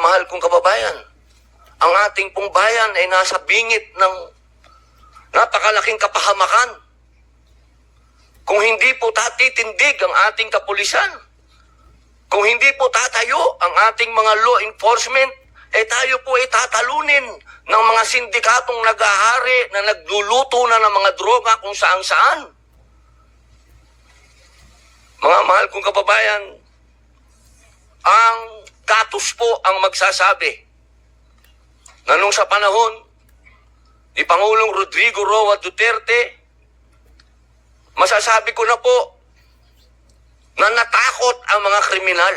mahal kong kababayan, ang ating pong bayan ay nasa bingit ng napakalaking kapahamakan. Kung hindi po tatitindig ang ating kapulisan, kung hindi po tatayo ang ating mga law enforcement, tayo po ay tatalunin ng mga sindikatong naghahari na nagluluto na ng mga droga kung saan-saan. Mga mahal kong kababayan, ang datos po ang magsasabi na nung sa panahon ni Pangulong Rodrigo Roa Duterte, masasabi ko na po na natakot ang mga kriminal.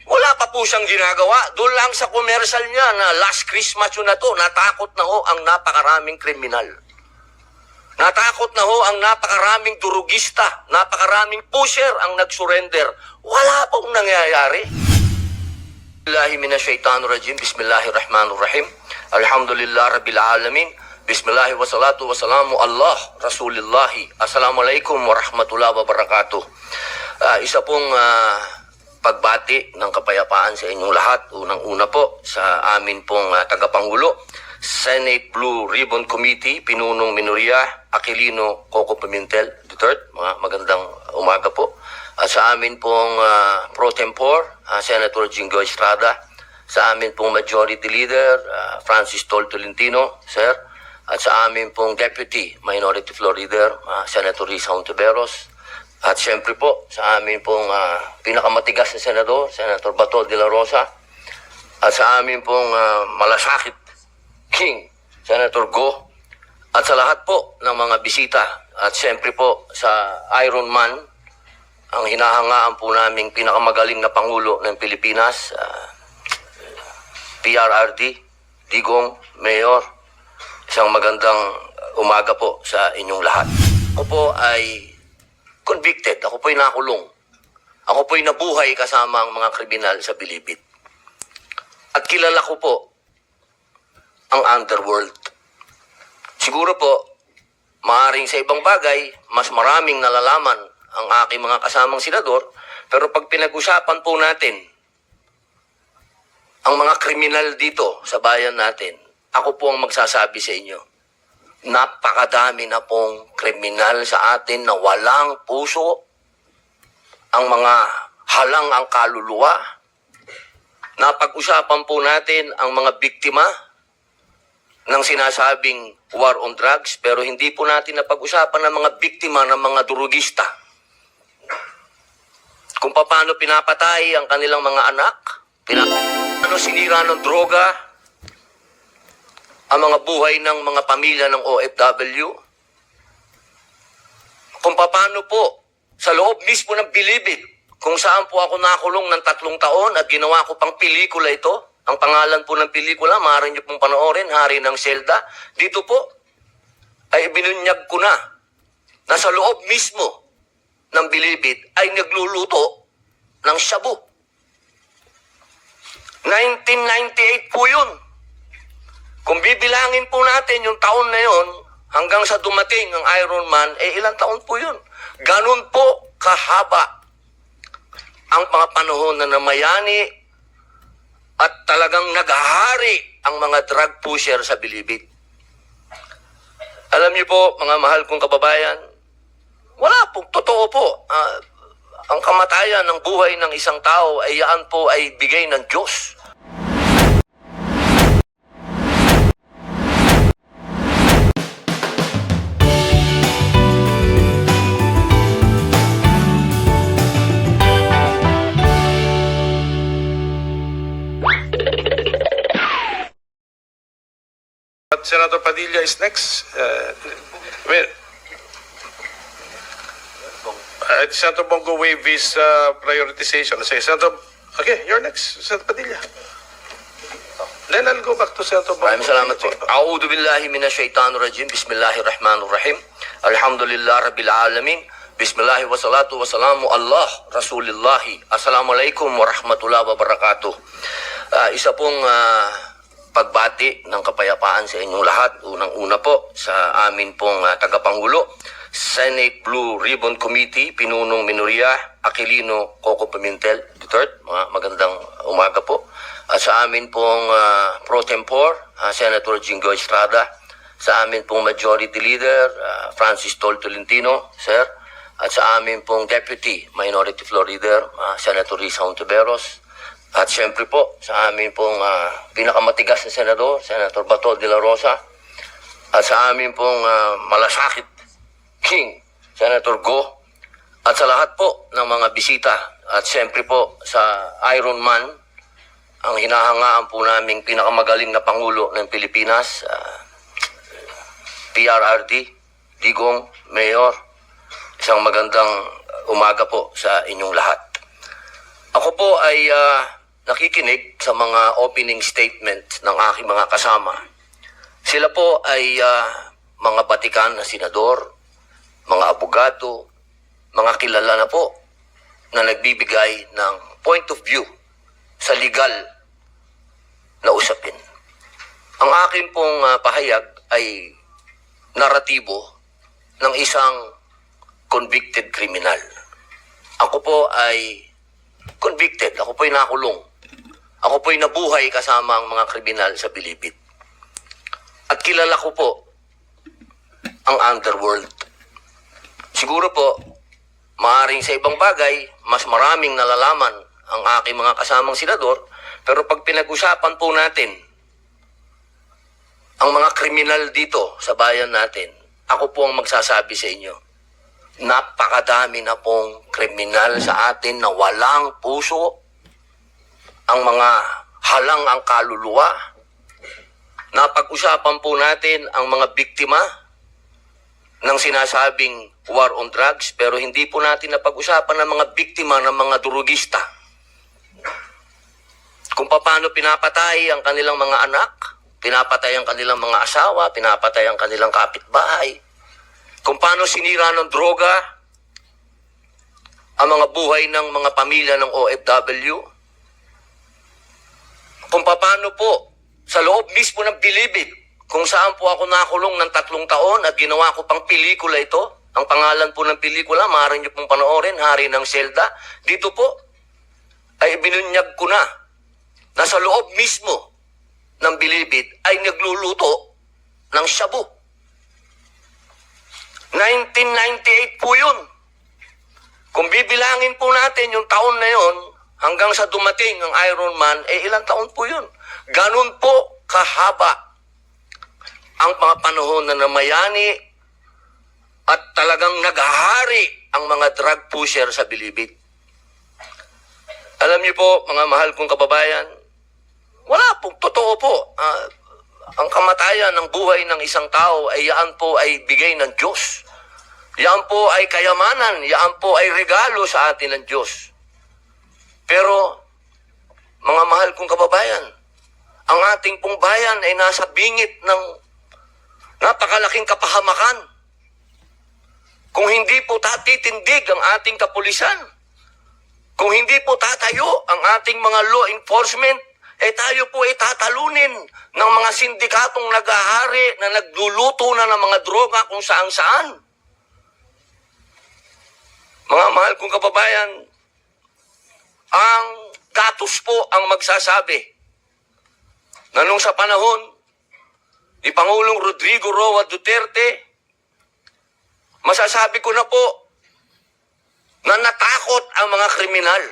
Wala pa po siyang ginagawa. Doon lang sa commercial niya na last Christmas yun na to, natakot na ho ang napakaraming kriminal. Natakot na ho ang napakaraming durugista, napakaraming pusher ang nag-surrender. Wala pong nangyayari. Bismillahirrahmanirrahim. Bismillahirrahmanirrahim. Alhamdulillah Rabbil Alamin. Bismillahi wassalatu wassalamu Allah Rasulillahi. Assalamualaikum warahmatullahi wabarakatuh. Isa pong pagbati ng kapayapaan sa inyong lahat. Unang-una po sa amin pong tagapangulo, Senate Blue Ribbon Committee, Pinunong Minoria Aquilino Coco Pimentel III. Magandang umaga po. Sa amin pong pro tempore, Senator Jingo Estrada. Sa amin pong Majority Leader, Francis Tol Tolentino, Sir. At sa amin pong Deputy Minority Floor Leader, Senator Risa Hontiveros. At siyempre po, sa amin pong pinakamatigas na senador, Senator Bato de la Rosa. At sa amin pong malasakit King, Senator Go. At sa lahat po ng mga bisita. At siyempre po sa Iron Man, ang hinahangaan po naming pinakamagaling na Pangulo ng Pilipinas, PRRD, Digong, Mayor. Isang magandang umaga po sa inyong lahat. Ako po ay convicted. Ako po'y nakulong. Ako po'y nabuhay kasama ang mga kriminal sa Bilibid. At kilala ko po ang underworld. Siguro po, maaaring sa ibang bagay, mas maraming nalalaman ang aking mga kasamang senador, pero pag pinag-usapan po natin ang mga kriminal dito sa bayan natin, ako po ang magsasabi sa inyo, napakadami na pong kriminal sa atin na walang puso, ang mga halang ang kaluluwa. Napag-usapan po natin ang mga biktima ng sinasabing war on drugs, pero hindi po natin napag-usapan ang mga biktima ng mga durugista. Kung paano pinapatay ang kanilang mga anak, paano sinira ng droga ang mga buhay ng mga pamilya ng OFW. Kung paano po sa loob mismo ng Bilibid, kung saan po ako nakulong ng 3 taon at ginawa ko pang pelikula ito. Ang pangalan po ng pelikula, maaari niyo pong panoorin, Hari ng Selda. Dito po ay binunyag ko na sa loob mismo ng Bilibid ay nagluluto ng shabu. 1998 po yun. Kung bibilangin po natin yung taon na yun, hanggang sa dumating ang Iron Man, ilang taon po yun. Ganun po kahaba ang mga panahon na namayani at talagang naghahari ang mga drug pusher sa Bilibid. Alam niyo po, mga mahal kong kababayan, wala pong totoo po. Ang kamatayan ng buhay ng isang tao ay yan po ay bigay ng Diyos. Senator Padilla is next. Senator Bongo waive his prioritization. Say, Senator, okay, you're next, Senator Padilla. Then I'll go back to Senator Bongo. Maraming salamat po. A'udhu billahi minasyaitanirrajim. Bismillahirrahmanirrahim. Alhamdulillah Rabbil Alamin. Bismillahi wassalatu wassalamu Allah Rasulillahi. Assalamualaikum warahmatullahi wabarakatuh. Isa pong pagbati ng kapayapaan sa inyong lahat. Unang-una po sa amin pong tagapangulo, Senate Blue Ribbon Committee, Pinunong Minoria Aquilino Coco Pimentel III. Magandang umaga po. At sa amin pong pro tempore, Senator Jingo Estrada, sa amin pong Majority Leader, Francis Tol Tolentino, Sir, at sa amin pong Deputy Minority Floor Leader, Senator Risa Hontiveros, at siyempre po sa amin pong pinakamatigas na Senador, Senator Bato de la Rosa, at sa amin pong malasakit King, Senator Go, at sa lahat po ng mga bisita, at siyempre po sa Iron Man, ang hinahangaan po naming pinakamagaling na Pangulo ng Pilipinas, PRRD, Digong, Mayor, isang magandang umaga po sa inyong lahat. Ako po ay nakikinig sa mga opening statement ng aking mga kasama. Sila po ay mga batikan na senador, mga abogado, mga kilala na po na nagbibigay ng point of view sa legal na usapin. Ang akin pong pahayag ay naratibo ng isang convicted criminal. Ako po ay convicted. Ako po ay nakulong. Ako po ay nabuhay kasama ang mga kriminal sa Bilibid. At kilala ko po ang underworld. Siguro po, maaaring sa ibang bagay, mas maraming nalalaman ang aking mga kasamang senador, pero pag pinag-usapan po natin ang mga kriminal dito sa bayan natin, ako po ang magsasabi sa inyo, napakadami na pong kriminal sa atin na walang puso, ang mga halang ang kaluluwa. Napag-usapan po natin ang mga biktima ng sinasabing war on drugs, pero hindi po natin napag-usapan ang mga biktima ng mga durugista. Kung paano pinapatay ang kanilang mga anak, pinapatay ang kanilang mga asawa, pinapatay ang kanilang kapitbahay. Kung paano sinira ng droga ang mga buhay ng mga pamilya ng OFW. Kung paano po sa loob mismo ng Bilibid, kung saan po ako nakulong ng 3 taon at ginawa ko pang pelikula ito. Ang pangalan po ng pelikula, maaari niyo pong panoorin, Hari ng Selda. Dito po ay binunyag ko na sa loob mismo ng Bilibid ay nagluluto ng shabu. 1998 po yun. Kung bibilangin po natin yung taon na yun, hanggang sa dumating ang Iron Man, ilang taon po yun. Ganun po kahaba ang mga panahon na namayani at talagang naghahari ang mga drug pusher sa Bilibid. Alam niyo po, mga mahal kong kababayan, wala pong totoo po. Ang kamatayan ng buhay ng isang tao ay yan po ay bigay ng Diyos. Yan po ay kayamanan, yan po ay regalo sa atin ng Diyos. Pero, mga mahal kong kababayan, ang ating pong bayan ay nasa bingit ng napakalaking kapahamakan. Kung hindi po tatitindig ang ating kapulisan, kung hindi po tatayo ang ating mga law enforcement, tayo po ay tatalunin ng mga sindikatong naghahari na nagluluto na ng mga droga kung saan-saan. Mga mahal kong kababayan, ang datos po ang magsasabi na nung sa panahon ni Pangulong Rodrigo Roa Duterte, masasabi ko na po na natakot ang mga kriminal.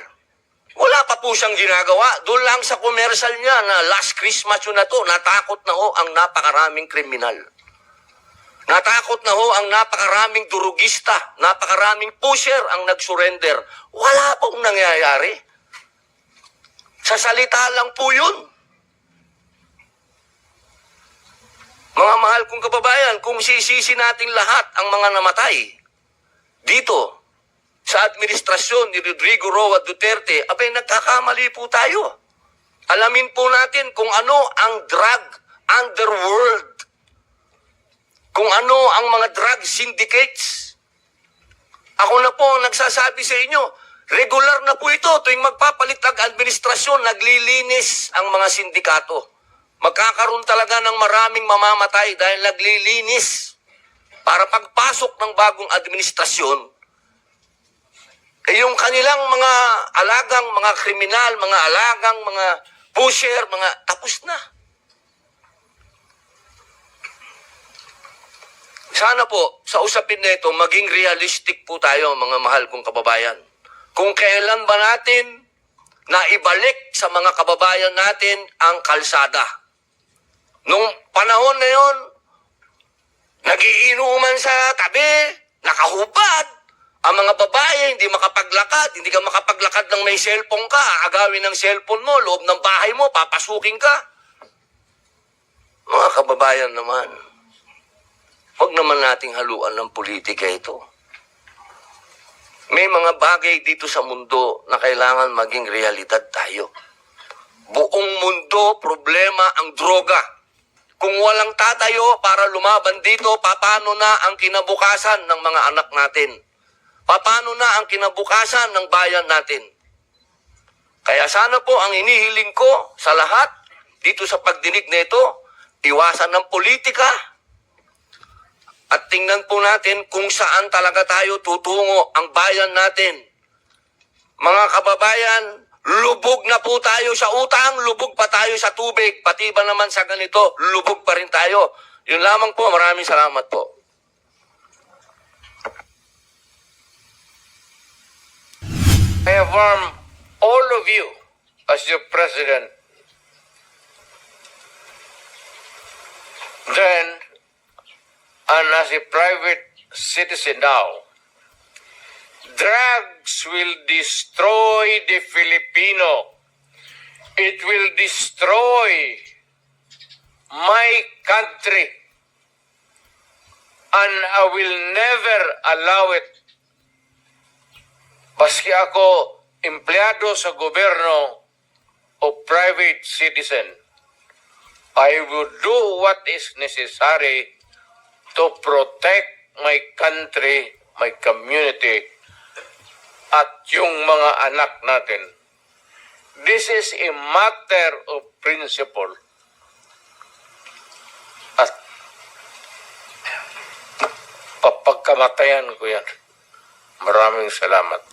Wala pa po siyang ginagawa. Doon lang sa commercial niya na last Christmas yun na to, natakot na ho ang napakaraming kriminal. Natakot na ho ang napakaraming durugista, napakaraming pusher ang nag-surrender. Wala pong nangyayari. Sa salita lang po yun. Mga mahal kong kababayan, kung sisisi natin lahat ang mga namatay dito sa administrasyon ni Rodrigo Roa Duterte, abay nagkakamali po tayo. Alamin po natin kung ano ang drug underworld, kung ano ang mga drug syndicates. Ako na po ang nagsasabi sa inyo, regular na po ito tuwing magpapalit ang administrasyon, naglilinis ang mga sindikato. Magkakaroon talaga ng maraming mamamatay dahil naglilinis para pagpasok ng bagong administrasyon, yung kanilang mga alagang mga kriminal, mga alagang mga pusher, mga tapos na. Sana po, sa usapin na ito, maging realistic po tayo, mga mahal kong kababayan. Kung kailan ba natin na ibalik sa mga kababayan natin ang kalsada. Nung panahon na yon, nagiinuman sa tabi, nakahubad. Ang mga babae, hindi makapaglakad. Hindi ka makapaglakad ng may cellphone ka. Agawin ng cellphone mo, loob ng bahay mo, papasukin ka. Mga kababayan naman, huwag naman nating haluan ng politika ito. May mga bagay dito sa mundo na kailangan maging realidad tayo. Buong mundo, problema ang droga. Kung walang tatayo para lumaban dito, paano na ang kinabukasan ng mga anak natin? Paano na ang kinabukasan ng bayan natin? Kaya sana po ang inihiling ko sa lahat dito sa pagdinig nito, iwasan ng politika at tingnan po natin kung saan talaga tayo tutungo ang bayan natin. Mga kababayan, lubog na po tayo sa utang, lubog pa tayo sa tubig, pati ba naman sa ganito, lubog pa rin tayo. Yun lamang po, maraming salamat po. I affirm all of you as your president. Then, and as a private citizen now, drugs will destroy the Filipino. It will destroy my country. And I will never allow it. Paski ako empleyado sa gobyerno o private citizen, I will do what is necessary to protect my country, my community, at yung mga anak natin. This is a matter of principle. At papagkamatayan ko yan. Maraming salamat.